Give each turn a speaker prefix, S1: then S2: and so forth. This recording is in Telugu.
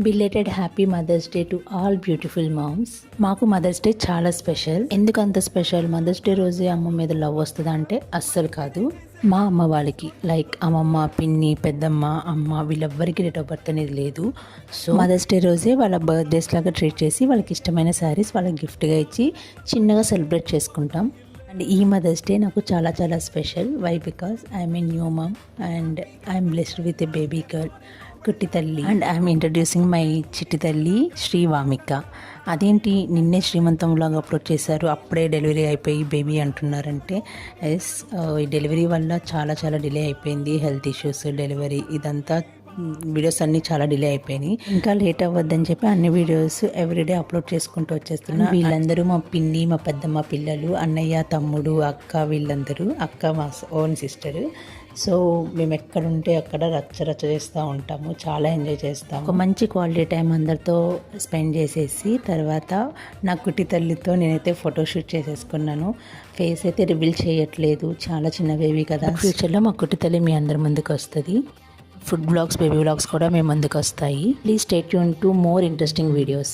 S1: Belated happy mother's day to all beautiful moms. మాకు మదర్స్ డే చాలా స్పెషల్. ఎందుకు అంత స్పెషల్? మదర్స్ డే రోజే అమ్మ మీద లవ్ వస్తుందా అంటే అస్సలు కాదు. మా అమ్మ వాళ్ళకి లైక్ అమ్మమ్మ, పిన్ని, పెద్దమ్మ, అమ్మ వీళ్ళెవ్వరికి డేట్ ఆఫ్ బర్త్ అనేది లేదు. సో మదర్స్ డే రోజే వాళ్ళ బర్త్డేస్ లాగా ట్రీట్ చేసి వాళ్ళకి ఇష్టమైన శారీస్ వాళ్ళకి గిఫ్ట్గా ఇచ్చి చిన్నగా సెలబ్రేట్ చేసుకుంటాం. అండ్ ఈ మదర్స్ డే నాకు చాలా చాలా special. Why? Because I'm a new mom and I'm blessed with a baby girl, కుట్టి తల్లి. అండ్ ఐఎమ్ ఇంట్రడ్యూసింగ్ మై చిట్టి తల్లి శ్రీ వామిక. అదేంటి నిన్నే శ్రీమంతం వ్లాగ్ అప్లోడ్ చేశారు, అప్పుడే డెలివరీ అయిపోయి బేబీ అంటున్నారంటే, ఎస్, ఈ డెలివరీ వల్ల చాలా చాలా డిలే అయిపోయింది. హెల్త్ ఇష్యూస్, డెలివరీ, ఇదంతా వీడియోస్ అన్నీ చాలా డిలే అయిపోయినాయి. ఇంకా లేట్ అవ్వద్దని చెప్పి అన్ని వీడియోస్ ఎవ్రీడే అప్లోడ్ చేసుకుంటూ వచ్చేస్తున్నా. వీళ్ళందరూ మా పిన్ని, మా పెద్దమ్మ పిల్లలు, అన్నయ్య, తమ్ముడు, అక్క, వీళ్ళందరూ. అక్క మా ఓన్ సిస్టర్. సో మేము ఎక్కడుంటే అక్కడ రచ్చ చేస్తూ ఉంటాము, చాలా ఎంజాయ్ చేస్తాము. ఒక మంచి క్వాలిటీ టైం అందరితో స్పెండ్ చేసేసి తర్వాత నా కుట్టి తల్లితో నేనైతే ఫోటోషూట్ చేసేసుకున్నాను. ఫేస్ అయితే రివీల్ చేయట్లేదు, చాలా చిన్న బేబీ కదా. ఫ్యూచర్లో మా కుట్టి తల్లి మీ అందరి ముందుకు వస్తుంది. ఫుడ్ బ్లాగ్స్, బేబీ బ్లాగ్స్ కూడా మేము ముందుకు వస్తాయి. Please stay tune to more interesting videos.